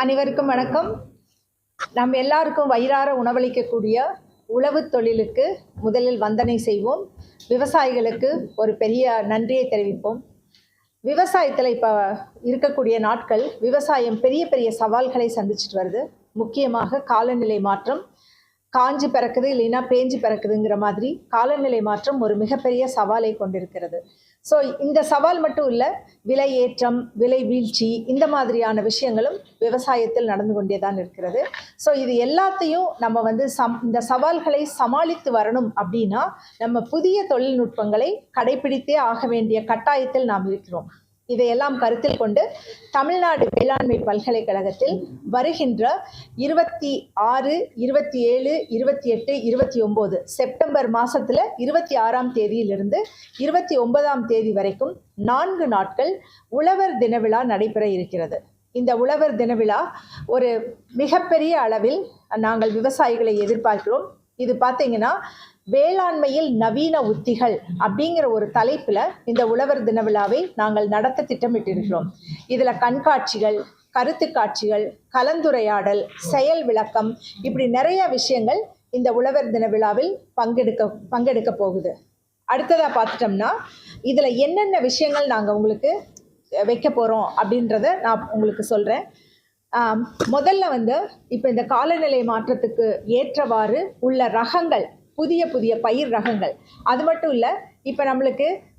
அனைவருக்கும் வணக்கம். நம்ம எல்லாருக்கும் வயிறார உணவளிக்கக்கூடிய உழவு தொழிலுக்கு முதலில் வந்தனை செய்வோம். விவசாயிகளுக்கு ஒரு பெரிய நன்றியை தெரிவிப்போம். விவசாயத்தில் இப்போ இருக்கக்கூடிய நாட்கள் விவசாயம் பெரிய பெரிய சவால்களை சந்திச்சுட்டு வருது. முக்கியமாக காலநிலை மாற்றம், காஞ்சி பிறக்குது இல்லைன்னா பேஞ்சு பிறக்குதுங்கிற மாதிரி காலநிலை மாற்றம் ஒரு மிகப்பெரிய சவாலை கொண்டிருக்கிறது. ஸோ இந்த சவால் மட்டும் இல்லை, விலை ஏற்றம், விலை வீழ்ச்சி, இந்த மாதிரியான விஷயங்களும் விவசாயத்தில் நடந்து கொண்டே தான் இருக்கிறது. ஸோ இது எல்லாத்தையும் நம்ம இந்த சவால்களை சமாளித்து வரணும் அப்படின்னா நம்ம புதிய தொழில்நுட்பங்களை கடைபிடித்தே ஆக வேண்டிய கட்டாயத்தில் நாம் இருக்கிறோம். இதையெல்லாம் கருத்தில் கொண்டு தமிழ்நாடு வேளாண்மை பல்கலைக்கழகத்தில் வருகின்ற 26, 27, 28, 29 செப்டம்பர் மாதத்தில் 26ஆம் தேதியிலிருந்து 29ஆம் தேதி வரைக்கும் 4 நாட்கள் உழவர் தின விழா நடைபெற இருக்கிறது. இந்த உழவர் தின விழா ஒரு மிகப்பெரிய அளவில் நாங்கள் விவசாயிகளை எதிர்பார்க்கிறோம். இது பார்த்தீங்கன்னா வேளாண்மையில் நவீன உத்திகள் அப்படிங்கிற ஒரு தலைப்பில் இந்த உழவர் தின விழாவை நாங்கள் நடத்த திட்டமிட்டிருக்கிறோம். இதில் கண்காட்சிகள், கருத்து காட்சிகள், கலந்துரையாடல், செயல் விளக்கம், இப்படி நிறைய விஷயங்கள் இந்த உழவர் தின விழாவில் பங்கெடுக்க போகுது. அடுத்ததாக பார்த்துட்டோம்னா இதில் என்னென்ன விஷயங்கள் நாங்கள் உங்களுக்கு வைக்க போகிறோம் அப்படின்றத நான் உங்களுக்கு சொல்கிறேன். முதல்ல இப்போ இந்த காலநிலை மாற்றத்துக்கு ஏற்றவாறு உள்ள ரகங்கள், புதிய பயிர் ரகங்கள், அது மட்டும் இல்லை, இப்போ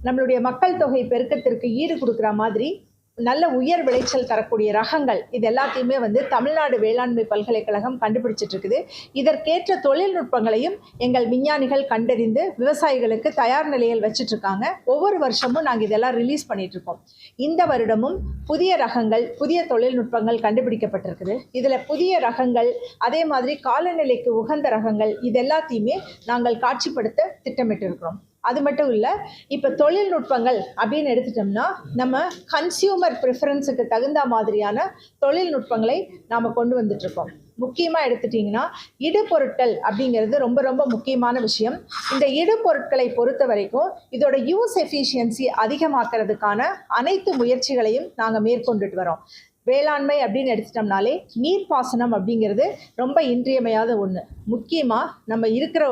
நம்மளுடைய மக்கள் தொகை பெருக்கத்திற்கு ஈடு கொடுக்குற மாதிரி நல்ல உயர் விளைச்சல் தரக்கூடிய ரகங்கள், இது எல்லாத்தையுமே தமிழ்நாடு வேளாண்மை பல்கலைக்கழகம் கண்டுபிடிச்சிட்டு இருக்குது. இதற்கேற்ற தொழில்நுட்பங்களையும் எங்கள் விஞ்ஞானிகள் கண்டறிந்து விவசாயிகளுக்கு தயார் நிலையில் வச்சுட்டு இருக்காங்க. ஒவ்வொரு வருஷமும் நாங்கள் இதெல்லாம் ரிலீஸ் பண்ணிட்டு இருக்கோம். இந்த வருடமும் புதிய ரகங்கள், புதிய தொழில்நுட்பங்கள் கண்டுபிடிக்கப்பட்டிருக்குது. இதில் புதிய ரகங்கள், அதே மாதிரி காலநிலைக்கு உகந்த ரகங்கள், இது எல்லாத்தையுமே நாங்கள் காட்சிப்படுத்த திட்டமிட்டு இருக்கிறோம். அது மட்டும் இல்லை, இப்போ தொழில்நுட்பங்கள் அப்படின்னு எடுத்துட்டோம்னா நம்ம கன்சியூமர் ப்ரிஃபரன்ஸுக்கு தகுந்த மாதிரியான தொழில்நுட்பங்களை நாம் கொண்டு வந்துட்டுருக்கோம். முக்கியமாக எடுத்துட்டிங்கன்னா இடுபொருட்கள் அப்படிங்கிறது ரொம்ப ரொம்ப முக்கியமான விஷயம். இந்த இடுபொருட்களை பொறுத்த வரைக்கும் இதோட யூஸ் எஃபிஷியன்சி அதிகமாக்குறதுக்கான அனைத்து முயற்சிகளையும் நாங்கள் மேற்கொண்டுட்டு வரோம். வேளாண்மை அப்படின்னு எடுத்துட்டோம்னாலே நீர்ப்பாசனம் அப்படிங்கிறது ரொம்ப இன்றியமையாத ஒன்று. முக்கியமாக நம்ம இருக்கிற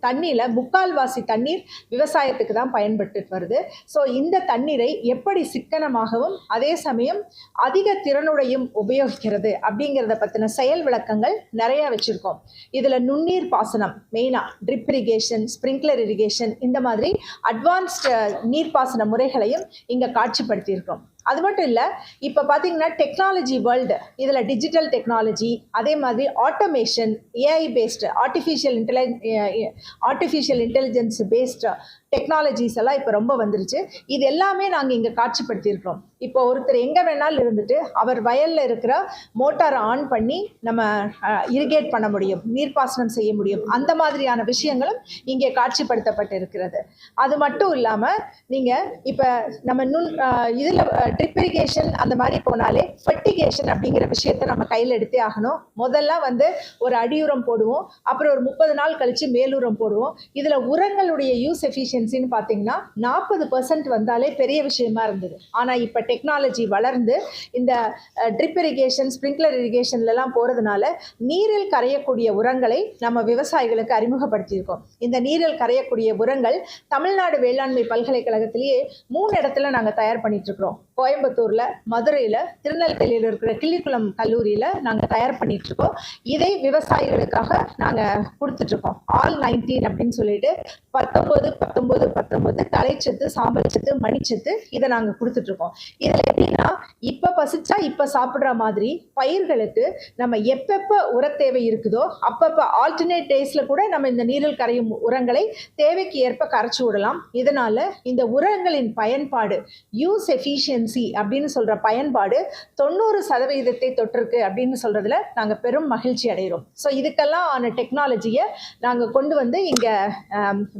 தண்ணியில் 3/4 தண்ணீர் விவசாயத்துக்கு தான் பயன்பட்டு வருது. ஸோ இந்த தண்ணீரை எப்படி சிக்கனமாகவும் அதே சமயம் அதிக திறனுடையும் உபயோகிக்கிறது அப்படிங்கிறத பற்றின செயல் விளக்கங்கள் நிறையா வச்சுருக்கோம். இதில் நுண்ணீர் பாசனம், மெயினாக ட்ரிப் இரிகேஷன், ஸ்ப்ரிங்க்லர் இரிகேஷன், இந்த மாதிரி அட்வான்ஸ்டு நீர்ப்பாசன முறைகளையும் இங்கே காட்சிப்படுத்தியிருக்கோம். அது மட்டும் இல்லை, இப்போ பார்த்தீங்கன்னா டெக்னாலஜி வேர்ல்டு, இதில் டிஜிட்டல் டெக்னாலஜி, அதே மாதிரி automation, AI based, artificial intelligence based technologies எல்லாம் இப்போ ரொம்ப வந்துருச்சு. இது எல்லாமே நாங்கள் இங்கே காட்சிப்படுத்தியிருக்கிறோம். இப்போ ஒருத்தர் எங்கே வேணாலும் இருந்துட்டு அவர் வயலில் இருக்கிற மோட்டாரை ஆன் பண்ணி நம்ம இரிகேட் பண்ண முடியும், நீர்ப்பாசனம் செய்ய முடியும். அந்த மாதிரியான விஷயங்களும் இங்கே காட்சிப்படுத்தப்பட்டு இருக்கிறது. அது மட்டும் இல்லாமல் நீங்கள் இப்போ நம்ம இதில் ட்ரிப் இரிகேஷன் அந்த மாதிரி போனாலே ஃபெர்டிகேஷன் அப்படிங்கிற விஷயத்த நம்ம கையில் எடுத்தே ஆகணும். முதல்ல ஒரு அடியுரம் போடுவோம், அப்புறம் ஒரு 30 நாள் கழித்து மேலுரம் போடுவோம். இதில் உரங்களுடைய யூஸ் எஃபிஷியன்சின்னு பார்த்தீங்கன்னா 40% வந்தாலே பெரிய விஷயமா இருந்தது. ஆனால் இப்போ டெக்னாலஜி வளர்ந்து இந்த ட்ரிப் இரிகேஷன், ஸ்ப்ரிங்க்லர் இரிகேஷன்லாம் போகிறதுனால நீரில் கரையக்கூடிய உரங்களை நம்ம விவசாயிகளுக்கு அறிமுகப்படுத்தியிருக்கோம். இந்த நீரில் கரையக்கூடிய உரங்கள் தமிழ்நாடு வேளாண்மை பல்கலைக்கழகத்திலேயே 3 இடத்துல நாங்கள் தயார் பண்ணிட்டு இருக்கிறோம். கோயம்புத்தூரில், மதுரையில், திருநெல்வேலியில் இருக்கிற கிள்ளிக்குளம் கல்லூரியில் நாங்கள் தயார் பண்ணிட்டு இருக்கோம். இதை விவசாயிகளுக்காக நாங்கள் கொடுத்துட்ருக்கோம். ஆல் 19 அப்படின்னு சொல்லிட்டு 19 தலைச்சத்து, சாம்பல் சத்து, மணிச்சத்து, இதை நாங்கள் கொடுத்துட்ருக்கோம். இதில் எப்படின்னா இப்போ பசிச்சா இப்போ சாப்பிட்ற மாதிரி பயிர்களுக்கு நம்ம எப்பப்போ உர தேவை இருக்குதோ அப்பப்போ ஆல்டர்னேட் டேஸில் கூட நம்ம இந்த நீரில் கரையும் உரங்களை தேவைக்கு ஏற்ப கரைச்சி விடலாம். இதனால் இந்த உரங்களின் பயன்பாடு, யூஸ் எஃபிஷியன்சி அப்படின்னு சொல்கிற பயன்பாடு 90% தொட்டிருக்கு அப்படின்னு சொல்கிறதுல நாங்கள் பெரும் மகிழ்ச்சி அடைகிறோம். ஸோ இதுக்கெல்லாம் ஆன டெக்னாலஜியை நாங்கள் கொண்டு இங்கே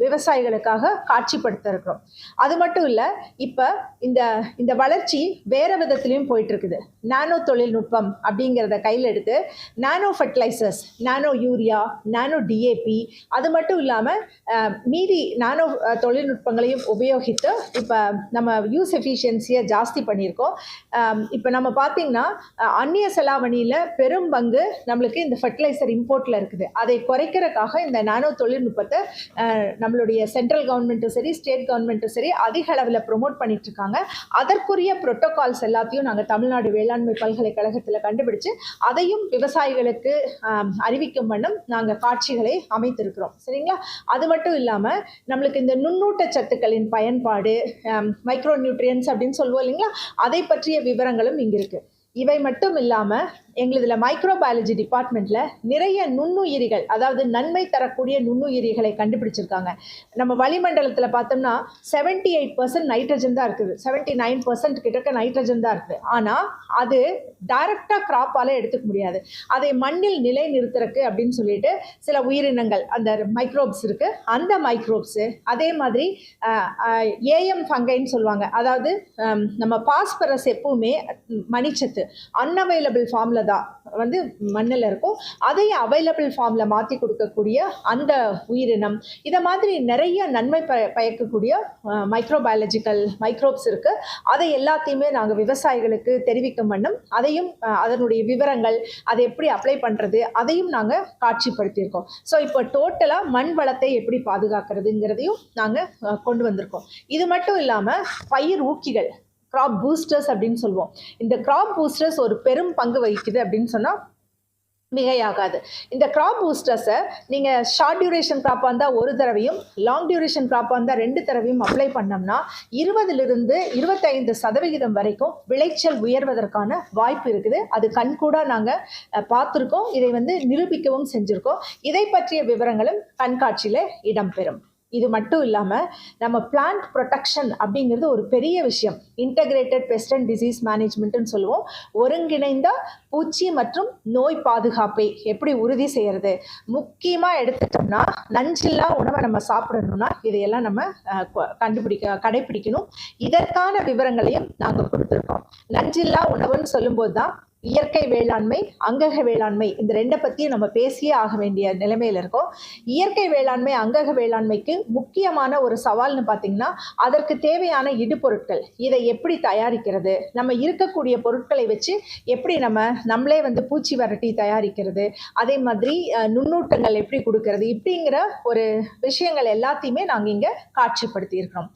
விவசாயிகளுக்காக காட்சிப்படுத்த இருக்கிறோம். அது மட்டும் இல்லை, இப்போ இந்த இந்த வளர்ச்சி வேறு விதத்துலையும் போயிட்டு இருக்குது. நானோ தொழில்நுட்பம் அப்படிங்கிறத கையில் எடுத்து nano fertilisers, nano urea, nano DAP, அது மட்டும் இல்லாமல் மீதி நானோ தொழில்நுட்பங்களையும் உபயோகித்து இப்போ நம்ம யூஸ் எஃபிஷியன்சியை ஜாஸ்தி பண்ணியிருக்கோம். இப்போ நம்ம பார்த்திங்கன்னா அந்நிய செலாவணியில் பெரும் பங்கு நம்மளுக்கு இந்த ஃபர்டிலைசர் இம்போர்ட்டில் இருக்குது. அதை குறைக்கிறதுக்காக இந்த நானோ தொழில்நுட்பத்தை நம்மளுடைய சென்ட்ரல் கவர்மெண்ட்டும் சரி, ஸ்டேட் கவர்மெண்ட்டும் சரி அதிக அளவில் ப்ரொமோட் பண்ணிட்டு இருக்காங்க. அதற்குரிய புரோட்டோகால்ஸ் எல்லாத்தையும் நாங்கள் தமிழ்நாடு வேளாண்மை பல்கலைக்கழகத்தில் கண்டுபிடிச்சு அதையும் விவசாயிகளுக்கு அறிவிக்கும் வண்ணம் நாங்கள் காட்சிகளை அமைத்திருக்கிறோம். சரிங்களா? அது மட்டும் இல்லாமல் நம்மளுக்கு இந்த நுண்ணூட்ட சத்துக்களின் பயன்பாடு, மைக்ரோ நியூட்ரியன்ஸ் அப்படின்னு சொல்லுவோம் இல்லைங்களா, அதை பற்றிய விவரங்களும் இங்கே இருக்குது. இவை மட்டும் இல்லாமல் எங்களுதில் மைக்ரோபயாலஜி டிபார்ட்மெண்ட்டில் நிறைய நுண்ணுயிரிகள், அதாவது நன்மை தரக்கூடிய நுண்ணுயிரிகளை கண்டுபிடிச்சிருக்காங்க. நம்ம வளிமண்டலத்தில் பார்த்தோம்னா 78% நைட்ரஜன் தான் இருக்குது, 79% கிட்டக்க நைட்ரஜன் தான் இருக்குது. ஆனால் அது டைரக்டாக கிராப்பால் எடுத்துக்க முடியாது. அதை மண்ணில் நிலை நிறுத்துறக்கு அப்படின்னு சொல்லிட்டு சில உயிரினங்கள், அந்த மைக்ரோப்ஸ் இருக்குது. அந்த மைக்ரோப்ஸு அதே மாதிரி ஏஎம் ஃபங்கைன்னு சொல்லுவாங்க. அதாவது நம்ம பாஸ்பரஸ் எப்பவுமே மணிச்சத்து அன்அவைலபிள் ஃபார்மில் தான் வந்து மண்ணில் இருக்கும். அதையும் அவைலபிள் ஃபார்மில் மாற்றி கொடுக்கக்கூடிய அந்த உயிரினம், இதை மாதிரி நிறைய நன்மை பயக்கக்கூடிய மைக்ரோபயாலஜிக்கல் மைக்ரோப்ஸ் இருக்குது. அதை எல்லாத்தையுமே நாங்கள் விவசாயிகளுக்கு தெரிவிக்கும் வண்ணம் அதையும் அதனுடைய விவரங்கள், அதை எப்படி அப்ளை பண்ணுறது, அதையும் நாங்கள் காட்சிப்படுத்தியிருக்கோம். ஸோ இப்போ டோட்டலாக மண் வளத்தை எப்படி பாதுகாக்கிறதுங்கிறதையும் நாங்கள் கொண்டு வந்திருக்கோம். இது மட்டும் இல்லாமல் பயிர் ஊக்கிகள், கிராப் பூஸ்டர்ஸ் அப்படின்னு சொல்லுவோம். இந்த கிராப் பூஸ்டர்ஸ் ஒரு பெரும் பங்கு வகிக்குது அப்படின்னு சொன்னால் மிகையாகாது. இந்த கிராப் பூஸ்டர்ஸை நீங்கள் ஷார்ட் டியூரேஷன் கிராப்பாக இருந்தால் ஒரு தடவையும், லாங் டியூரேஷன் கிராப்பாக இருந்தால் 2 தடவையும் அப்ளை பண்ணோம்னா 20லிருந்து 25% வரைக்கும் விளைச்சல் உயர்வதற்கான வாய்ப்பு இருக்குது. அது கண்கூடா நாங்கள் பார்த்துருக்கோம். இதை வந்து நிரூபிக்கவும் செஞ்சுருக்கோம். இதை பற்றிய விவரங்களும் கண்காட்சியில் இடம்பெறும். இது மட்டும் இல்லாமல் நம்ம பிளான்ட் ப்ரொடெக்ஷன் அப்படிங்கிறது ஒரு பெரிய விஷயம். இன்டகிரேட்டட் பெஸ்ட் அண்ட் டிசீஸ் மேனேஜ்மெண்ட்டுன்னு சொல்லுவோம். ஒருங்கிணைந்த பூச்சி மற்றும் நோய் பாதுகாப்பை எப்படி உறுதி செய்கிறது, முக்கியமாக எடுத்துட்டோம்னா நஞ்சில்லா உணவை நம்ம சாப்பிடணும்னா இதையெல்லாம் நம்ம கடைபிடிக்கணும். இதற்கான விவரங்களையும் நாங்கள் கொடுத்துருக்கோம். நஞ்சில்லா உணவுன்னு சொல்லும்போது தான் இயற்கை வேளாண்மை, அங்கக வேளாண்மை, இந்த 2 பற்றியும் நம்ம பேசியே ஆக வேண்டிய நிலைமையில் இருக்கோம். இயற்கை வேளாண்மை, அங்கக வேளாண்மைக்கு முக்கியமான ஒரு சவால்னு பார்த்திங்கன்னா அதற்கு தேவையான இடுபொருட்கள். இதை எப்படி தயாரிக்கிறது, நம்ம இருக்கக்கூடிய பொருட்களை வச்சு எப்படி நம்மளே வந்து பூச்சி விரட்டி தயாரிக்கிறது, அதே மாதிரி நுண்ணூட்டங்கள் எப்படி கொடுக்கறது, இப்படிங்கிற ஒரு விஷயங்கள் எல்லாத்தையுமே நாங்கள் இங்கே காட்சிப்படுத்தியிருக்கிறோம்.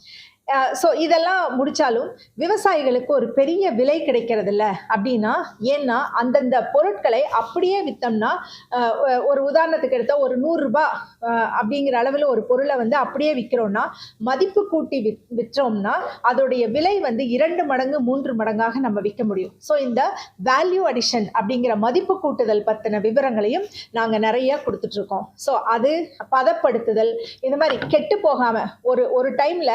ஸோ இதெல்லாம் முடித்தாலும் விவசாயிகளுக்கு ஒரு பெரிய விலை கிடைக்கிறது இல்லை அப்படின்னா, ஏன்னா அந்தந்த பொருட்களை அப்படியே விற்றோம்னா, ஒரு உதாரணத்துக்கு எடுத்தால் ஒரு 100 ரூபாய் அப்படிங்கிற அளவில் ஒரு பொருளை வந்து அப்படியே விற்கிறோம்னா, மதிப்பு கூட்டி விற்றோம்னா அதோடைய விலை வந்து 2 மடங்கு 3 மடங்காக நம்ம விற்க முடியும். ஸோ இந்த வேல்யூ அடிஷன் அப்படிங்கிற மதிப்பு கூட்டுதல் பற்றின விவரங்களையும் நாங்கள் நிறைய கொடுத்துட்ருக்கோம். ஸோ அது பதப்படுத்துதல், இந்த மாதிரி கெட்டு போகாமல் ஒரு டைமில்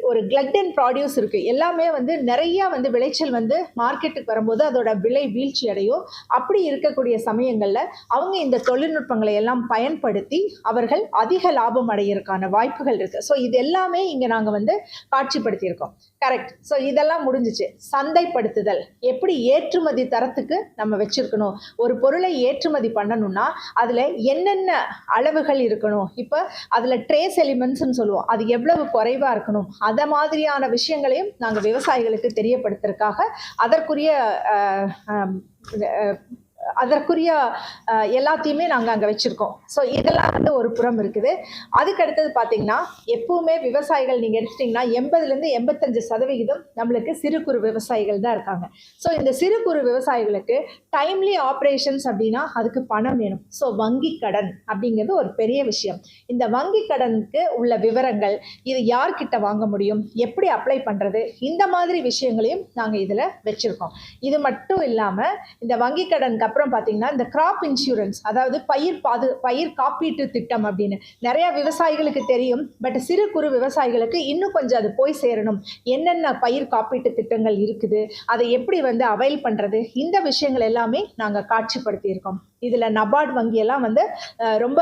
ஒரு கிளட்டன் ப்ராடியூஸ் இருக்குது, எல்லாமே வந்து நிறையா வந்து விளைச்சல் வந்து மார்க்கெட்டுக்கு வரும்போது அதோட விலை வீழ்ச்சி அடையும். அப்படி இருக்கக்கூடிய சமயங்களில் அவங்க இந்த தொழில்நுட்பங்களை எல்லாம் பயன்படுத்தி அவர்கள் அதிக லாபம் அடையிறதுக்கான வாய்ப்புகள் இருக்குது. ஸோ இது எல்லாமே இங்கே நாங்கள் வந்து காட்சிப்படுத்தியிருக்கோம். கரெக்ட். ஸோ இதெல்லாம் முடிஞ்சிச்சு. சந்தைப்படுத்துதல், எப்படி ஏற்றுமதி தரத்துக்கு நம்ம வச்சுருக்கணும், ஒரு பொருளை ஏற்றுமதி பண்ணணும்னா அதில் என்னென்ன அளவுகள் இருக்கணும், இப்போ அதில் ட்ரேஸ் எலிமெண்ட்ஸ்ன்னு சொல்லுவோம், அது எவ்வளவு குறைவாக இருக்கணும், அந்த மாதிரியான விஷயங்களையும் நாங்கள் விவசாயிகளுக்கு தெரியப்படுத்துறதுக்காக அதற்குரிய எல்லாத்தையுமே நாங்கள் அங்கே வச்சுருக்கோம். ஸோ இதெல்லாம் வந்து ஒரு புறம் இருக்குது. அதுக்கடுத்தது பார்த்திங்கன்னா எப்பவுமே விவசாயிகள் நீங்கள் எடுத்துட்டிங்கன்னா 80லேருந்து 85% நம்மளுக்கு சிறு குறு விவசாயிகள் தான் இருக்காங்க. ஸோ இந்த சிறு குறு விவசாயிகளுக்கு டைம்லி ஆப்ரேஷன்ஸ் அப்படின்னா அதுக்கு பணம் வேணும். ஸோ வங்கி கடன் அப்படிங்கிறது ஒரு பெரிய விஷயம். இந்த வங்கி கடனுக்கு உள்ள விவரங்கள், இது யார்கிட்ட வாங்க முடியும், எப்படி அப்ளை பண்ணுறது, இந்த மாதிரி விஷயங்களையும் நாங்கள் இதில் வச்சுருக்கோம். இது மட்டும் இல்லாமல் இந்த வங்கி கடனுக்கு அப்புறம் பார்த்தீங்கன்னா இந்த கிராப் இன்சூரன்ஸ், அதாவது பயிர் காப்பீட்டு திட்டம் அப்படின்னு நிறைய விவசாயிகளுக்கு தெரியும். பட் சிறு குறு விவசாயிகளுக்கு இன்னும் கொஞ்சம் அது போய் சேரணும். என்னென்ன பயிர் காப்பீட்டு திட்டங்கள் இருக்குது, அதை எப்படி வந்து அவைல் பண்ணுறது, இந்த விஷயங்கள் எல்லாமே நாங்கள் காட்சிப்படுத்தியிருக்கோம். இதில் நபார்டு வங்கியெல்லாம் வந்து ரொம்ப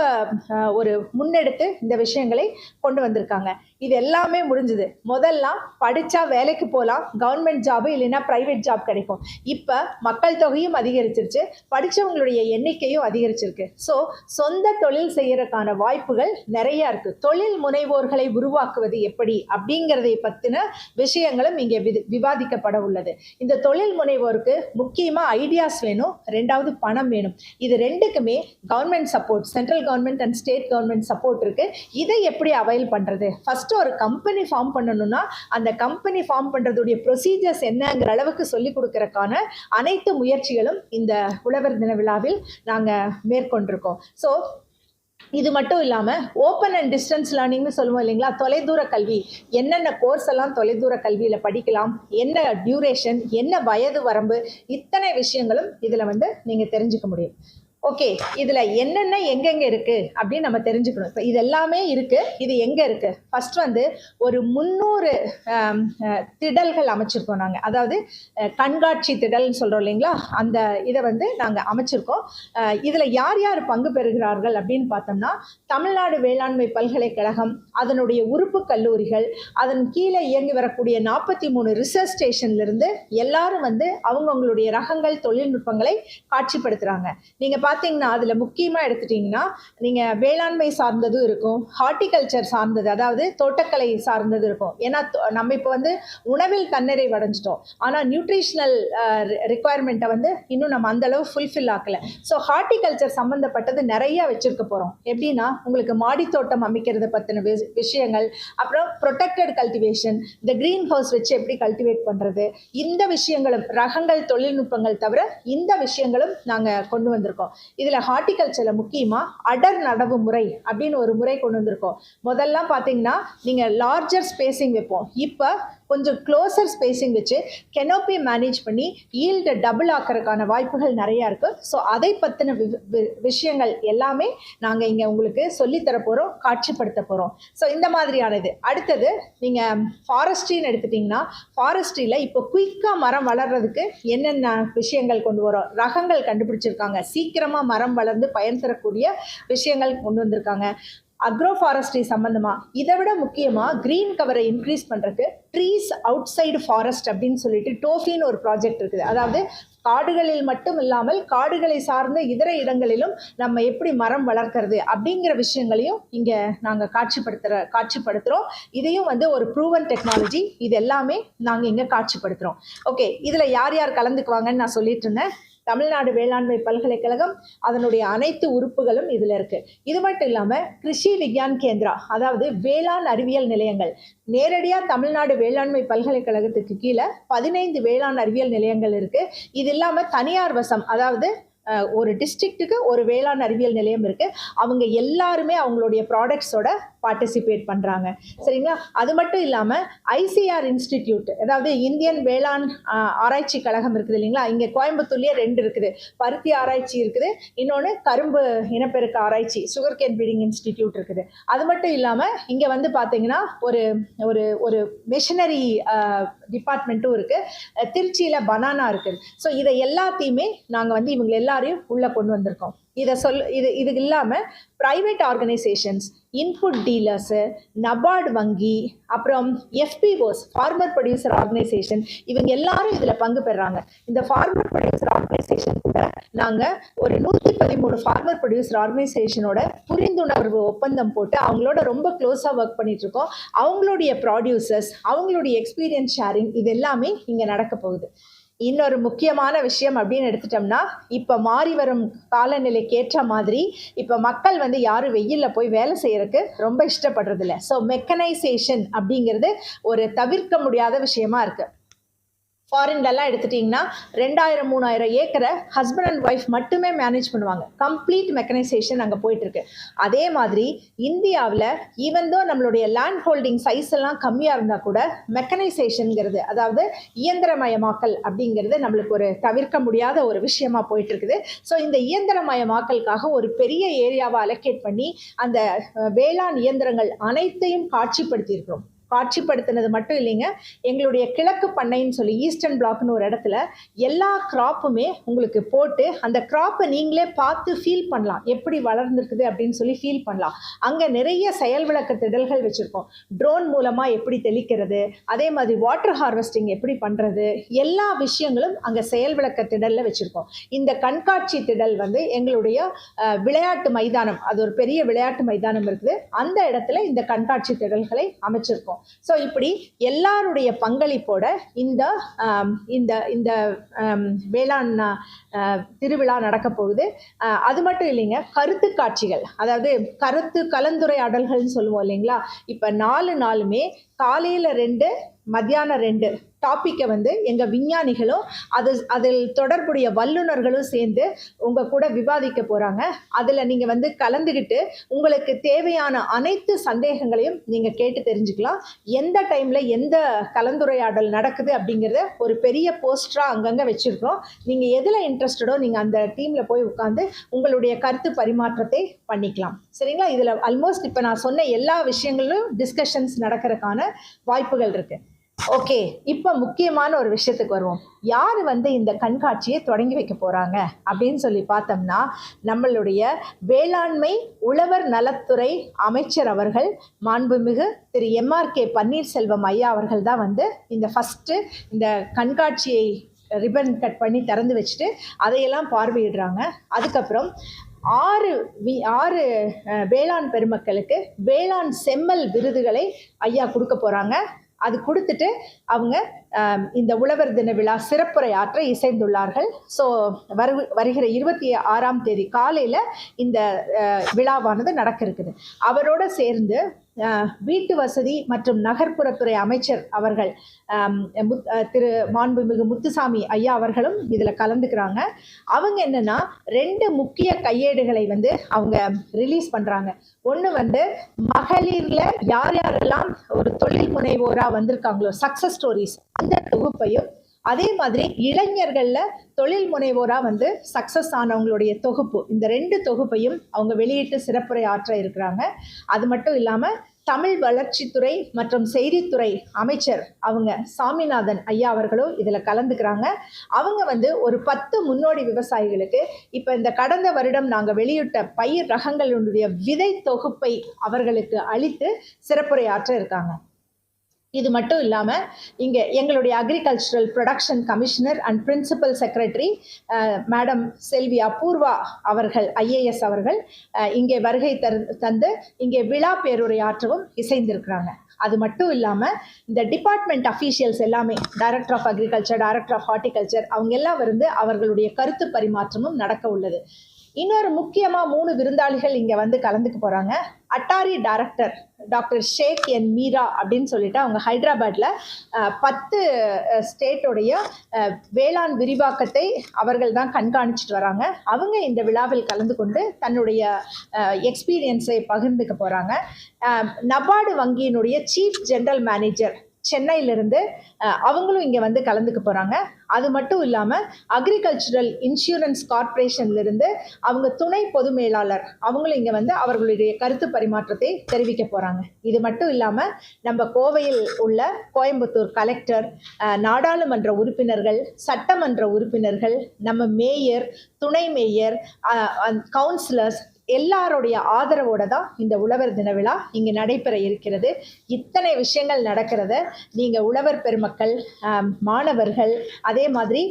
ஒரு முன்னெடுத்து இந்த விஷயங்களை கொண்டு வந்திருக்காங்க. இது எல்லாமே முடிஞ்சுது. முதல்லாம் படித்தா வேலைக்கு போகலாம், கவர்மெண்ட் ஜாபு இல்லைன்னா ப்ரைவேட் ஜாப் கிடைக்கும். இப்போ மக்கள் தொகையும் அதிகரிச்சிருச்சு, படித்தவங்களுடைய எண்ணிக்கையும் அதிகரிச்சிருக்கு. ஸோ சொந்த தொழில் செய்யறதுக்கான வாய்ப்புகள் நிறைய இருக்குது. தொழில் முனைவோர்களை உருவாக்குவது எப்படி அப்படிங்கிறதை பற்றின விஷயங்களும் இங்கே விவாதிக்கப்பட உள்ளது. இந்த தொழில் முனைவோருக்கு முக்கியமாக ஐடியாஸ் வேணும், ரெண்டாவது பணம் வேணும். இது ரெண்டுக்குமே government support, central government and state government support இருக்குது. இதை எப்படி அவைல் பண்ணுறது? ஃபஸ்ட்டு ஒரு கம்பெனி ஃபார்ம் பண்ணணும்னா அந்த கம்பெனி ஃபார்ம் பண்ணுறதுடைய ப்ரொசீஜர்ஸ் என்னங்கிற அளவுக்கு சொல்லிக் கொடுக்கறதுக்கான அனைத்து முயற்சிகளும் இந்த உழவர் தின விழாவில் நாங்கள் மேற்கொண்டிருக்கோம். ஸோ இது மட்டும் இல்லாமல் ஓப்பன் அண்ட் டிஸ்டன்ஸ் லேர்னிங்னு சொல்லுவோம் இல்லைங்களா, தொலைதூர கல்வி. என்னென்ன கோர்ஸ் எல்லாம் தொலைதூர கல்வியில் படிக்கலாம், என்ன டியூரேஷன், என்ன வயது வரம்பு, இத்தனை விஷயங்களும் இதில் வந்து நீங்கள் தெரிஞ்சுக்க முடியும். ஓகே, இதில் என்னென்ன எங்கெங்கே இருக்குது அப்படின்னு நம்ம தெரிஞ்சுக்கணும். இப்போ இது எல்லாமே இருக்குது. இது எங்கே இருக்குது? ஃபஸ்ட் வந்து ஒரு 300 திடல்கள் அமைச்சிருக்கோம் நாங்கள். அதாவது கண்காட்சி திடல்னு சொல்கிறோம் இல்லைங்களா, அந்த இதை வந்து நாங்கள் அமைச்சிருக்கோம். இதில் யார் யார் பங்கு பெறுகிறார்கள் அப்படின்னு பார்த்தோம்னா, தமிழ்நாடு வேளாண்மை பல்கலைக்கழகம், அதனுடைய உறுப்பு கல்லூரிகள், அதன் கீழே இயங்கி வரக்கூடிய 43 ரிசர்ச் ஸ்டேஷன்லேருந்து எல்லாரும் வந்து அவங்கவுங்களுடைய ரகங்கள், தொழில்நுட்பங்களை காட்சிப்படுத்துகிறாங்க. நீங்கள் பார்த்தீங்கன்னா அதில் முக்கியமாக எடுத்துட்டிங்கன்னா நீங்கள் வேளாண்மை சார்ந்ததும் இருக்கும், ஹார்டிகல்ச்சர் சார்ந்தது, அதாவது தோட்டக்கலை சார்ந்தது இருக்கும். ஏன்னா நம்ம இப்போ வந்து உணவில் தன்னிறைவு அடைஞ்சிட்டோம், ஆனால் நியூட்ரிஷனல் ரிக்குவயர்மெண்ட்டை வந்து இன்னும் நம்ம அந்தளவு ஃபுல்ஃபில் ஆக்கலை. ஸோ ஹார்டிகல்ச்சர் சம்மந்தப்பட்டது நிறையா வச்சுருக்க போகிறோம். எப்படின்னா உங்களுக்கு மாடி தோட்டம் அமைக்கிறத பற்றின விஷயங்கள், அப்புறம் ப்ரொடெக்டட் கல்டிவேஷன், இந்த க்ரீன் ஹவுஸ் வச்சு எப்படி கல்டிவேட் பண்ணுறது, இந்த விஷயங்களும் ரகங்கள், தொழில்நுட்பங்கள் தவிர இந்த விஷயங்களும் நாங்கள் கொண்டு வந்திருக்கோம். இதில் ஹார்டிகல்ச்சரில் முக்கியமாக அடர் நடவு முறை அப்படின்னு ஒரு முறை கொண்டு வந்திருக்கோம். முதல்லாம் பார்த்தீங்கன்னா நீங்கள் லார்ஜர் ஸ்பேசிங் வைப்போம், இப்போ கொஞ்சம் க்ளோசர் ஸ்பேசிங் வச்சு கெனோப்பி மேனேஜ் பண்ணி ஈல்டை டபுள் ஆக்கிறதுக்கான வாய்ப்புகள் நிறையா இருக்குது. ஸோ அதை பற்றின விஷயங்கள் எல்லாமே நாங்கள் இங்கே உங்களுக்கு சொல்லித்தர போகிறோம், காட்சிப்படுத்த போகிறோம். ஸோ இந்த மாதிரியானது. அடுத்தது நீங்கள் ஃபாரஸ்ட்ரின்னு எடுத்துட்டிங்கன்னா, ஃபாரஸ்ட்ரியில் இப்போ குயிக்காக மரம் வளர்கிறதுக்கு என்னென்ன விஷயங்கள் கொண்டு வரோம், ரகங்கள் கண்டுபிடிச்சிருக்காங்க, சீக்கிரமாக மரம் வளர்ந்து பயன் தரக்கூடிய விஷயங்கள் கொண்டு வந்திருக்காங்க. அக்ரோ ஃபாரஸ்ட்ரி சம்மந்தமாக இதை விட முக்கியமாக க்ரீன் கவரை இன்க்ரீஸ் பண்ணுறதுக்கு ட்ரீஸ் அவுட் சைடு ஃபாரஸ்ட் அப்படின்னு சொல்லிட்டு டோஃபின்னு ஒரு ப்ராஜெக்ட் இருக்குது. அதாவது காடுகளில் மட்டும் இல்லாமல் காடுகளை சார்ந்த இதர இடங்களிலும் நம்ம எப்படி மரம் வளர்க்கறது அப்படிங்கிற விஷயங்களையும் இங்கே நாங்கள் காட்சிப்படுத்துகிறோம். இதையும் வந்து ஒரு ப்ரூவன் டெக்னாலஜி, இது எல்லாமே நாங்கள் இங்கே காட்சிப்படுத்துகிறோம். ஓகே, இதில் யார் யார் கலந்துக்குவாங்கன்னு நான் சொல்லிட்டு இருந்தேன். தமிழ்நாடு வேளாண்மை பல்கலைக்கழகம், அதனுடைய அனைத்து உறுப்புகளும் இதில் இருக்குது. இது மட்டும் இல்லாமல் கிருஷி விக்யான் கேந்திரா, அதாவது வேளாண் அறிவியல் நிலையங்கள், நேரடியாக தமிழ்நாடு வேளாண்மை பல்கலைக்கழகத்துக்கு கீழே 15 வேளாண் அறிவியல் நிலையங்கள் இருக்குது. இது இல்லாமல் தனியார் வசம், அதாவது ஒரு டிஸ்ட்ரிக்ட்டுக்கு ஒரு வேளாண் அறிவியல் நிலையம் இருக்குது. அவங்க எல்லாருமே அவங்களுடைய ப்ராடக்ட்ஸோட பார்ட்டிசிபேட் பண்ணுறாங்க. சரிங்களா? அது மட்டும் இல்லாமல் ஐசிஆர் இன்ஸ்டிடியூட், அதாவது இந்தியன் வேளாண் ஆராய்ச்சி கழகம் இருக்குது இல்லைங்களா, இங்கே கோயம்புத்தூர்லேயே 2 இருக்குது. பருத்தி ஆராய்ச்சி இருக்குது, இன்னொன்று கரும்பு இனப்பெருக்க ஆராய்ச்சி, சுகர் கேன் ப்ரீடிங் இன்ஸ்டிடியூட் இருக்குது. அது மட்டும் இல்லாமல் இங்கே வந்து பார்த்தீங்கன்னா ஒரு ஒரு ஒரு மிஷனரி டிபார்ட்மெண்ட்டும் இருக்குது. திருச்சியில் பனானா இருக்குது. ஸோ இதை எல்லாத்தையுமே நாங்கள் வந்து இவங்க எல்லாரையும் உள்ளே கொண்டு வந்திருக்கோம். இது இல்லாமல் private organisations, input dealers, NABARD வங்கி, அப்புறம் எஃபிஓஸ், ஃபார்மர் ப்ரொடியூசர் ஆர்கனைசேஷன், இவங்க எல்லாரும் இதில் பங்கு பெறாங்க. இந்த ஃபார்மர் ப்ரொடியூசர் ஆர்கனைசேஷன் கூட நாங்கள் ஒரு 113 ஃபார்மர் ப்ரொடியூசர் ஆர்கனைசேஷனோட புரிந்துணர்வு ஒப்பந்தம் போட்டு அவங்களோட ரொம்ப க்ளோஸாக ஒர்க் பண்ணிகிட்ருக்கோம். அவங்களுடைய ப்ராடியூசர்ஸ், அவங்களுடைய எக்ஸ்பீரியன்ஸ் ஷேரிங், இது எல்லாமே இங்கே நடக்க போகுது. இன்னொரு முக்கியமான விஷயம் அப்படின்னு எடுத்துட்டோம்னா, இப்போ மாறி வரும் காலநிலைக்கு ஏற்ற மாதிரி இப்போ மக்கள் வந்து யாரும் வெயிலில் போய் வேலை செய்யறதுக்கு ரொம்ப இஷ்டப்படுறதில்ல. ஸோ மெக்கனைசேஷன் அப்படிங்கிறது ஒரு தவிர்க்க முடியாத விஷயமா இருக்குது. ஃபாரின்லலாம் எடுத்துட்டிங்கன்னா 2000-3000 ஏக்கரை ஹஸ்பண்ட் அண்ட் ஒய்ஃப் மட்டுமே மேனேஜ் பண்ணுவாங்க. கம்ப்ளீட் மெக்கனைசேஷன் அங்கே போயிட்டுருக்கு. அதே மாதிரி இந்தியாவில் ஈவன்தோ நம்மளுடைய லேண்ட் ஹோல்டிங் சைஸ் எல்லாம் கம்மியாக இருந்தால் கூட மெக்கனைசேஷனுங்கிறது, அதாவது இயந்திரமயமாக்கல் அப்படிங்கிறது நம்மளுக்கு ஒரு தவிர்க்க முடியாத ஒரு விஷயமா போயிட்டுருக்குது. ஸோ இந்த இயந்திரமயமாக்கலுக்காக ஒரு பெரிய ஏரியாவை அலோகேட் பண்ணி அந்த வேளாண் இயந்திரங்கள் அனைத்தையும் காட்சிப்படுத்தியிருக்கிறோம். காட்சிப்படுத்தினது மட்டும் இல்லைங்க, எங்களுடைய கிழக்கு பண்ணைன்னு சொல்லி ஈஸ்டர்ன் பிளாக்னு ஒரு இடத்துல எல்லா கிராப்புமே உங்களுக்கு போட்டு அந்த கிராப்பை நீங்களே பார்த்து ஃபீல் பண்ணலாம், எப்படி வளர்ந்துருக்குது அப்படின்னு சொல்லி ஃபீல் பண்ணலாம். அங்கே நிறைய செயல் விளக்க திடல்கள் வச்சுருக்கோம். ட்ரோன் மூலமாக எப்படி தெளிக்கிறது, அதே மாதிரி வாட்டர் ஹார்வெஸ்டிங் எப்படி பண்ணுறது, எல்லா விஷயங்களும் அங்கே செயல் விளக்க திடலில் வச்சுருக்கோம். இந்த கண்காட்சி திடல் வந்து எங்களுடைய விளையாட்டு மைதானம், அது ஒரு பெரிய விளையாட்டு மைதானம் இருக்குது, அந்த இடத்துல இந்த கண்காட்சி திடல்களை அமைச்சிருக்கோம். ஸோ இப்படி எல்லாருடைய பங்களிப்போட இந்த இந்த இந்த வேளாண் திருவிழா நடக்க போகுது. அது மட்டும் இல்லைங்க, கருத்து காட்சிகள், அதாவது கருத்து கலந்துரையாடல்கள்னு சொல்லுவோம் இல்லைங்களா. இப்போ 4 நாளுமே காலையில் 2 மத்தியானம் 2 டாப்பிக்கை வந்து எங்கள் விஞ்ஞானிகளும் அதில் தொடர்புடைய வல்லுநர்களும் சேர்ந்து உங்கள் கூட விவாதிக்க போகிறாங்க. அதில் நீங்கள் வந்து கலந்துக்கிட்டு உங்களுக்கு தேவையான அனைத்து சந்தேகங்களையும் நீங்கள் கேட்டு தெரிஞ்சுக்கலாம். எந்த டைமில் எந்த கலந்துரையாடல் நடக்குது அப்படிங்கிறத ஒரு பெரிய போஸ்டராக அங்கங்கே வச்சுருக்கோம். நீங்கள் எதில் இன்ட்ரெஸ்டடோ நீங்கள் அந்த டீமில் போய் உட்காந்து உங்களுடைய கருத்து பரிமாற்றத்தை பண்ணிக்கலாம். சரிங்களா? இதில் ஆல்மோஸ்ட் இப்போ நான் சொன்ன எல்லா விஷயங்களும் டிஸ்கஷன்ஸ் நடக்கிறதுக்கான வாய்ப்புகள் இருக்குது. ஓகே, இப்போ முக்கியமான ஒரு விஷயத்துக்கு வருவோம். யார் வந்து இந்த கண்காட்சியை தொடங்கி வைக்க போகிறாங்க அப்படின்னு சொல்லி பார்த்தோம்னா, நம்மளுடைய வேளாண்மை உழவர் நலத்துறை அமைச்சர் அவர்கள், மாண்புமிகு திரு MRK பன்னீர்செல்வம் ஐயா அவர்கள் தான் வந்து இந்த ஃபஸ்ட்டு இந்த கண்காட்சியை ரிப்பன் கட் பண்ணி திறந்து வச்சுட்டு அதையெல்லாம் பார்வையிடுறாங்க. அதுக்கப்புறம் 6 வேளாண் பெருமக்களுக்கு வேளாண் செம்மல் விருதுகளை ஐயா கொடுக்க போகிறாங்க. அது கொடுத்துட்டு அவங்க இந்த உழவர் தின விழா சிறப்புரை ஆற்ற இசைந்துள்ளார்கள். ஸோ வருகிற 26ஆம் தேதி காலையில் இந்த விழாவானது நடக்க இருக்குது. அவரோட சேர்ந்து வீட்டு வசதி மற்றும் நகர்ப்புறத்துறை அமைச்சர் அவர்கள் திரு மாண்புமிகு முத்துசாமி ஐயா அவர்களும் இதில் கலந்துக்கிறாங்க. அவங்க என்னென்னா 2 முக்கிய கையேடுகளை வந்து அவங்க ரிலீஸ் பண்ணுறாங்க. ஒன்று வந்து மகளிரில் யார் யாரெல்லாம் ஒரு தொழில் முனைவோராக வந்திருக்காங்களோ சக்ஸஸ் ஸ்டோரிஸ், அந்த தொகுப்பையும், அதே மாதிரி இளைஞர்களில் தொழில் முனைவோராக வந்து சக்ஸஸ் ஆனவங்களுடைய தொகுப்பு, இந்த 2 தொகுப்பையும் அவங்க வெளியிட்டு சிறப்புரை ஆற்ற இருக்கிறாங்க. அது மட்டும் இல்லாமல் தமிழ் வளர்ச்சித்துறை மற்றும் செய்தித்துறை அமைச்சர் அவங்க சாமிநாதன் ஐயா அவர்களும் இதில் கலந்துக்கிறாங்க. அவங்க வந்து ஒரு 10 முன்னோடி விவசாயிகளுக்கு இப்போ இந்த கடந்த வருடம் நாங்கள் வெளியிட்ட பயிர் ரகங்களுடைய விதை தொகுப்பை அவர்களுக்கு அளித்து சிறப்புரை ஆற்ற இருக்காங்க. இது மட்டும் இல்லாமல் இங்கே எங்களுடைய agricultural production commissioner and principal secretary madam செல்வி அபூர்வா அவர்கள் IAS அவர்கள் இங்கே வருகை தந்து இங்கே விழா பேருரையாற்றவும் இசைந்திருக்கிறாங்க. அது மட்டும் இல்லாமல் இந்த டிபார்ட்மெண்ட் அஃபீஷியல்ஸ் எல்லாமே, director of agriculture, director of horticulture, அவங்க எல்லாம் வந்து அவர்களுடைய கருத்து பரிமாற்றமும் நடக்க உள்ளது. இன்னொரு முக்கியமாக 3 விருந்தாளிகள் இங்கே வந்து கலந்துக்க போகிறாங்க. அட்டாரி டைரக்டர் டாக்டர் ஷேக் என் மீரா அப்படின்னு சொல்லிட்டு அவங்க ஹைதராபாத்தில் 10 ஸ்டேட்டோடைய வேளாண் விரிவாக்கத்தை அவர்கள் தான் கண்காணிச்சிட்டு வராங்க. அவங்க இந்த விழாவில் கலந்து கொண்டு தன்னுடைய எக்ஸ்பீரியன்ஸை பகிர்ந்துக்க போகிறாங்க. நபார்டு வங்கியினுடைய சீஃப் ஜெனரல் மேனேஜர் சென்னையிலிருந்து அவங்களும் இங்கே வந்து கலந்துக்க போகிறாங்க. அது மட்டும் இல்லாமல் அக்ரிகல்ச்சரல் இன்சூரன்ஸ் கார்ப்பரேஷன்லேருந்து அவங்க துணை பொது மேலாளர் அவங்களும் இங்கே வந்து அவர்களுடைய கருத்து பரிமாற்றத்தை தெரிவிக்க போகிறாங்க. இது மட்டும் இல்லாமல் நம்ம கோவையில் உள்ள கோயம்புத்தூர் கலெக்டர், நாடாளுமன்ற உறுப்பினர்கள், சட்டமன்ற உறுப்பினர்கள், நம்ம மேயர், துணை மேயர், கவுன்சிலர்ஸ் எல்லாருடைய ஆதரவோடு தான் இந்த உழவர் தின விழா இங்கே நடைபெற இருக்கிறது. இத்தனை விஷயங்கள் நடக்கிறத நீங்கள் உழவர் பெருமக்கள், மாணவர்கள், அதே மாதிரி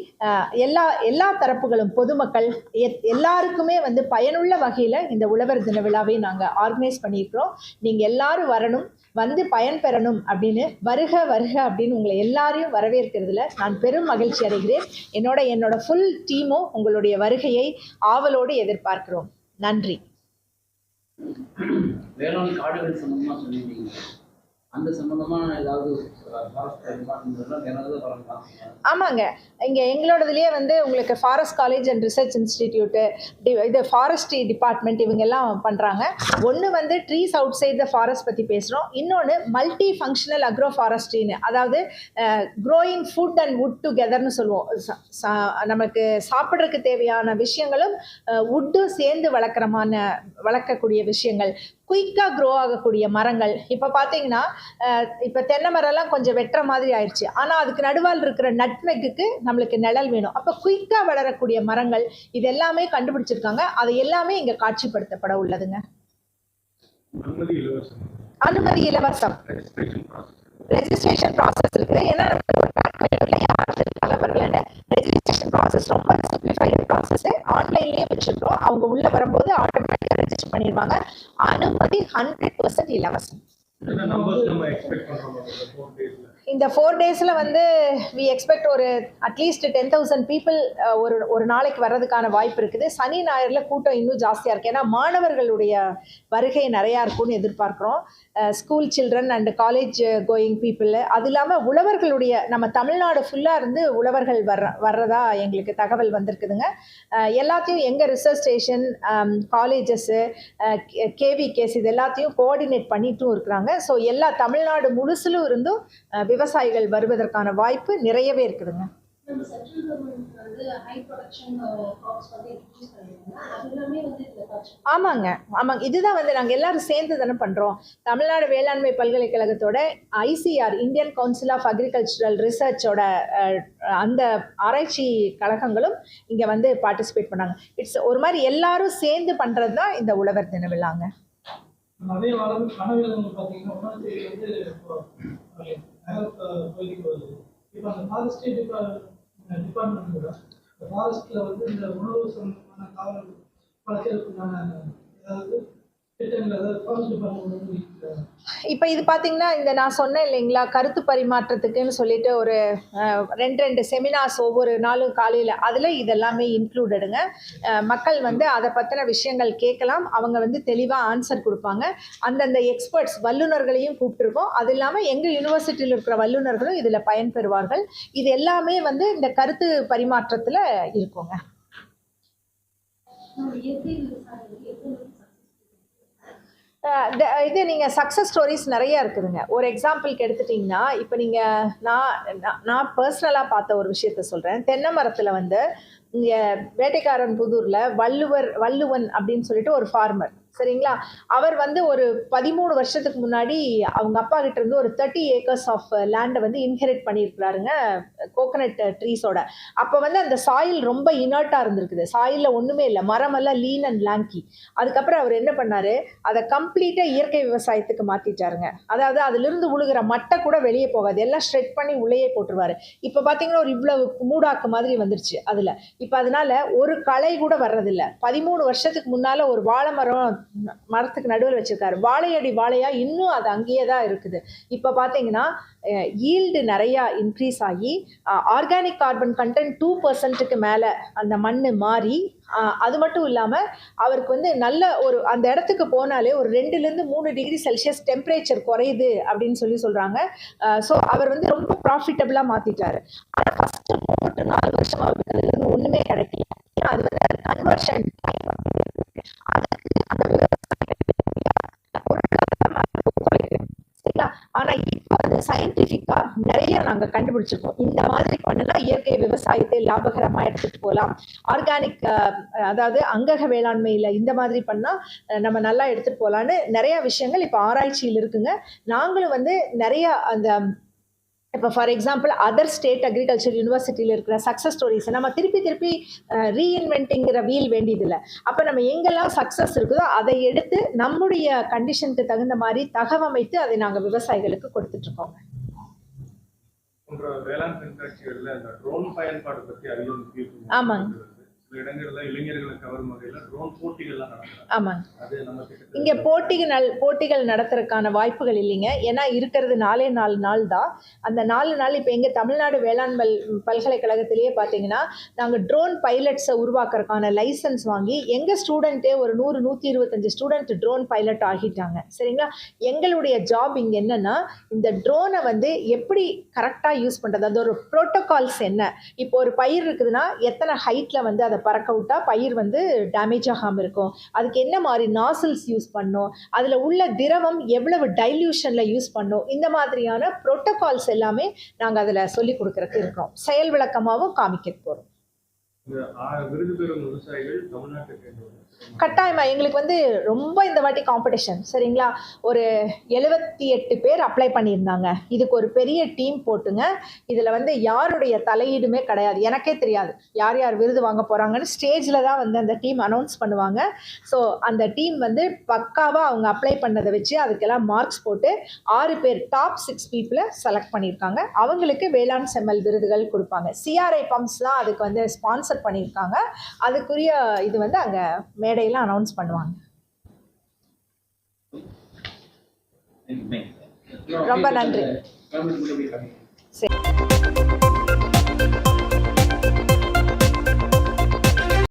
எல்லா தரப்புகளும் பொதுமக்கள் எல்லாருக்குமே வந்து பயனுள்ள வகையில் இந்த உழவர் தின விழாவை நாங்கள் ஆர்கனைஸ் பண்ணியிருக்கிறோம். நீங்கள் எல்லாரும் வரணும், வந்து பயன்பெறணும் அப்படின்னு வருக வருக அப்படின்னு உங்களை எல்லாரையும் வரவேற்கிறதுல நான் பெரும் மகிழ்ச்சி அடைகிறேன். என்னோட ஃபுல் டீமும் உங்களுடைய வருகையை ஆவலோடு எதிர்பார்க்கிறோம். நன்றி. வேளாண் காடுகள் சம்பந்தமா சொல்லியிருந்தீங்க, அந்த சம்பந்தமா ஏதாவது? ஆமாங்க, இங்கே எங்களோடதுலேயே வந்து உங்களுக்கு forest college and research institute, இது ஃபாரஸ்ட்ரி டிபார்ட்மெண்ட், இவங்க எல்லாம் பண்ணுறாங்க. ஒன்று வந்து trees outside the forest பற்றி பேசுகிறோம். இன்னொன்று மல்டி ஃபங்க்ஷனல் அக்ரோ ஃபாரஸ்ட்ரின்னு, அதாவது க்ரோயிங் ஃபுட் அண்ட் வுட் டுகெதர்னு சொல்லுவோம். நமக்கு சாப்பிட்றதுக்கு தேவையான விஷயங்களும் வுட்டும் சேர்ந்து வளர்க்கக்கூடிய விஷயங்கள், குயிக்காக க்ரோ ஆகக்கூடிய மரங்கள். இப்போ பார்த்தீங்கன்னா இப்போ தென்னை மரம்லாம் கொஞ்சம் வெட்டுற மாதிரி ஆயிடுச்சு. ஆனால் அதுக்கு நடுவால் இருக்கிற நட்மெக்குக்கு நம்மளுக்கு நிழல் வேணும். அப்போ குயிக்காக வளரக்கூடிய மரங்கள் இது எல்லாமே கண்டுபிடிச்சிருக்காங்க. அது எல்லாமே இங்கே காட்சிப்படுத்தப்பட உள்ளதுங்க. அனுமதி இலவசம். ரெஜிஸ்ட்ரேஷன் ப்ராசஸ் இருக்குது. ஏன்னா ரெஜிஸ்ட்ரேஷன் ப்ராசஸ் ரொம்ப சிம்பிளிஃபைடு ப்ராசஸ். ஆன்லைன்லேயே வச்சுருக்கோம். அவங்க உள்ளே வரும்போது ஆட்டோமேட்டிக்காக ரெஜிஸ்டர் பண்ணிடுவாங்க. அனுமதி 100% இலவசம். இந்த 4 daysல வந்து வி எக்ஸ்பெக்ட் ஒரு அட்லீஸ்ட் 10,000 பீப்புள் ஒரு நாளைக்கு வர்றதுக்கான வாய்ப்பு இருக்குது. சனி ஞாயிறுல கூட்டம் இன்னும் ஜாஸ்தியாக இருக்குது. ஏன்னா மாணவர்களுடைய வருகை நிறையா இருக்கும்னு எதிர்பார்க்குறோம். School children and college going people, அது இல்லாமல் உழவர்களுடைய நம்ம தமிழ்நாடு ஃபுல்லாக இருந்து உழவர்கள் வர்றதா எங்களுக்கு தகவல் வந்திருக்குதுங்க. எல்லாத்தையும் எங்கள் ரிசர்ச் ஸ்டேஷன், காலேஜஸ்ஸு, கேவிகேஸ் இது எல்லாத்தையும் கோஆர்டினேட் பண்ணிட்டும் இருக்கிறாங்க. ஸோ எல்லா தமிழ்நாடு முழுசிலும் இருந்தும் விவசாயிகள் வருவதற்கான வாய்ப்பு நிறையவே இருக்குதுங்க. ஆமாங்க. இதுதான் வந்து நாங்கள் எல்லாரும் சேர்ந்து தானே பண்ணுறோம். தமிழ்நாடு வேளாண்மை பல்கலைக்கழகத்தோட ICR, Indian council of agricultural ரிசர்ச்சோட அந்த ஆராய்ச்சி கழகங்களும் இங்கே வந்து பார்ட்டிசிபேட் பண்ணாங்க. இட்ஸ் ஒரு மாதிரி எல்லாரும் சேர்ந்து பண்ணுறது தான் இந்த உழவர் தின விழாங்க. நிறைய வனவிலங்குகள் பார்த்தீங்கன்னா உணவு தேடி வந்து பகுதிக்கு வருது. இப்போ அந்த ஃபாரஸ்ட்ரி டிபார்ட்மெண்ட் கூட ஃபாரஸ்ட்டில் வந்து இந்த உணவு சம்பந்தமான காவல் வளர்க்கறதுக்கான ஏதாவது திட்டங்கள் ஏதாவது ஃபாரஸ்ட் டிபார்ட்மெண்ட் வந்து இப்போ இது பார்த்தீங்கன்னா இந்த நான் சொன்னேன் இல்லைங்களா, கருத்து பரிமாற்றத்துக்குன்னு சொல்லிட்டு ஒரு 2 செமினார்ஸ் ஒவ்வொரு நாளும் காலையில், அதில் இதெல்லாமே இன்க்ளூடடுங்க. மக்கள் வந்து அதை பற்றின விஷயங்கள் கேட்கலாம். அவங்க வந்து தெளிவாக ஆன்சர் கொடுப்பாங்க. அந்தந்த எக்ஸ்பர்ட்ஸ் வல்லுநர்களையும் கூப்பிட்டுருக்கோம். அது இல்லாமல் எங்கள் யூனிவர்சிட்டியில் இருக்கிற வல்லுநர்களும் இதில் பயன்பெறுவார்கள். இது எல்லாமே வந்து இந்த கருத்து பரிமாற்றத்தில் இருக்குங்க. இது நீங்கள் சக்ஸஸ் ஸ்டோரிஸ் நிறையா இருக்குதுங்க. ஒரு எக்ஸாம்பிளுக்கு எடுத்துட்டிங்கன்னா, இப்போ நீங்கள் நான் பர்சனலாக பார்த்த ஒரு விஷயத்த சொல்கிறேன். தென்னை மரத்தில் வந்து இங்கே வேட்டைக்காரன் புதூரில் வள்ளுவன் அப்படின்னு சொல்லிட்டு ஒரு ஃபார்மர், சரிங்களா, அவர் வந்து ஒரு 13 வருஷத்துக்கு முன்னாடி அவங்க அப்பா கிட்ட இருந்து ஒரு 30 acres ஆஃப் லேண்டை வந்து இன்ஹெரிட் பண்ணியிருக்கிறாருங்க, கோகனட் ட்ரீஸோட. அப்போ வந்து அந்த சாயில் ரொம்ப இனர்ட்டாக இருந்திருக்குது. சாயிலில் ஒன்றுமே இல்லை, மரமெல்லாம் லீன் அண்ட் லாங்கி. அதுக்கப்புறம் அவர் என்ன பண்ணார், அதை கம்ப்ளீட்டாக இயற்கை விவசாயத்துக்கு மாற்றிட்டாருங்க. அதாவது அதிலிருந்து உழுகிற மட்டை கூட வெளியே போகாது, எல்லாம் ஸ்ட்ரெட் பண்ணி உள்ளேயே போட்டுருவார். இப்போ பார்த்தீங்கன்னா ஒரு இவ்வளவு மூடாக்கு மாதிரி வந்துருச்சு அதில். இப்போ அதனால ஒரு களை கூட வர்றதில்லை. 13 வருஷத்துக்கு முன்னால் ஒரு வாழை மரத்துக்கு நடுவில் வச்சிருக்காரு. வாழையடி வாழையா இன்னும் அது அங்கேயே தான் இருக்குது. இப்போ பார்த்தீங்கன்னா ஈல்டு நிறையா இன்க்ரீஸ் ஆகி ஆர்கானிக் கார்பன் கண்டென்ட் 2% மேலே அந்த மண் மாறி, அது மட்டும் இல்லாமல் அவருக்கு வந்து நல்ல ஒரு அந்த இடத்துக்கு போனாலே ஒரு 2-3 டிகிரி செல்சியஸ் டெம்பரேச்சர் குறையுது அப்படின்னு சொல்கிறாங்க. ஸோ அவர் வந்து ரொம்ப ப்ராஃபிட்டபிளாக மாற்றிட்டாரு. ஆனால் ஃபஸ்ட்டு 3-4 வருஷம் அவருக்கு அதுலேருந்து ஒன்றுமே கிடைக்கல. அது வந்து கன்வர்ஷன் ஆனா இப்போ அது சயின்டிஃபிக்கா நிறைய நாங்க கண்டுபிடிச்சிருக்கோம். இந்த மாதிரி பண்ணா இயற்கை விவசாயத்தை லாபகரமா எடுத்துட்டு போகலாம். ஆர்கானிக் அதாவது அங்கக வேளாண்மையில இந்த மாதிரி பண்ணா நம்ம நல்லா எடுத்துட்டு போகலான்னு நிறைய விஷயங்கள் இப்போ ஆராய்ச்சியில் இருக்குங்க. நாங்களும் வந்து நிறைய அந்த இப்போ for example other state agriculture யூனிவர்சிட்டியில் இருக்கிற சக்ஸஸ் ஸ்டோரிஸை நம்ம திருப்பி ரீஇன்வென்ட்டிங்கிற வீல் வேண்டியதில்லை. அப்போ நம்ம எங்கெல்லாம் சக்ஸஸ் இருக்குதோ அதை எடுத்து நம்முடைய கண்டிஷனுக்கு தகுந்த மாதிரி தகவமைத்து அதை நாங்கள் விவசாயிகளுக்கு கொடுத்துட்ருக்கோங்க. வேளாண் கண்காட்சிகளில் இந்த ட்ரோன் பயன்பாடு பற்றி அறிவு முக்கியம். ஆமாங்க. சில இடங்கள்ல இளைஞர்களை கவரும் வகையில் ட்ரோன் போட்டிகள்லாம் நடக்கும். ஆமாங்க. இங்கே போட்டிகள் நடத்துறதுக்கான வாய்ப்புகள் இல்லைங்க. ஏன்னா இருக்கிறது 4 நாள் தான். அந்த 4 நாள் இப்போ எங்கள் தமிழ்நாடு வேளாண்மை பல்கலைக்கழகத்திலேயே பார்த்தீங்கன்னா நாங்கள் ட்ரோன் பைலட்ஸை உருவாக்குறதுக்கான லைசன்ஸ் வாங்கி எங்கள் ஸ்டூடெண்ட்டே ஒரு 100-125 ஸ்டூடெண்ட் ட்ரோன் பைலட் ஆகிட்டாங்க, சரிங்களா. எங்களுடைய ஜாப் இங்கே என்னென்னா இந்த ட்ரோனை வந்து எப்படி கரெக்டாக யூஸ் பண்ணுறது, அந்த ஒரு ப்ரோட்டோகால்ஸ் என்ன. இப்போ ஒரு பயிர் இருக்குதுன்னா எத்தனை ஹைட்டில் வந்து அதை பறக்க விட்டா பயிர் வந்து டேமேஜ் ஆகாமல் இருக்கும், அதுக்கு என்ன மாதிரி நாசில்ஸ் யூஸ் பண்ணணும், அதில் உள்ள திரவம் எவ்வளவு டைல்யூஷனில் யூஸ் பண்ணணும், இந்த மாதிரியான ப்ரோட்டோகால்ஸ் எல்லாமே நாங்கள் அதில் சொல்லிக் கொடுக்குறதுக்கு இருக்கிறோம். செயல் விளக்கமாகவும் காமிக்க போகிறோம். இந்த விருது பெறும் விவசாயிகள் தமிழ்நாட்டுக்கு சேர்ந்தவர்கள். கட்டாயமா எங்களுக்கு வந்து ரொம்ப இந்த வாட்டி காம்படிஷன் சரிங்களா. ஒரு 78 பேர் அப்ளை பண்ணியிருந்தாங்க. இதுக்கு ஒரு பெரிய டீம் போட்டுங்க. இதில் வந்து யாருடைய தலையீடுமே கிடையாது. எனக்கே தெரியாது யார் யார் விருது வாங்க போகிறாங்கன்னு. ஸ்டேஜில் தான் வந்து அந்த டீம் அனௌன்ஸ் பண்ணுவாங்க. ஸோ அந்த டீம் வந்து பக்காவாக அவங்க அப்ளை பண்ணதை வச்சு அதுக்கெல்லாம் மார்க்ஸ் போட்டு 6 பேர் டாப் 6 பீப்புளை செலக்ட் பண்ணியிருக்காங்க. அவங்களுக்கு வேளாண் செம்மல் விருதுகள் கொடுப்பாங்க. சிஆர்ஐ பம்ப்ஸ் தான் அதுக்கு வந்து ஸ்பான்சர் பண்ணியிருக்காங்க. அதுக்குரிய இது வந்து அங்கே மேடையில் அனௌன்ஸ் பண்ணுவாங்க. ரொம்ப நன்றி. கவர்மெண்ட் சரி.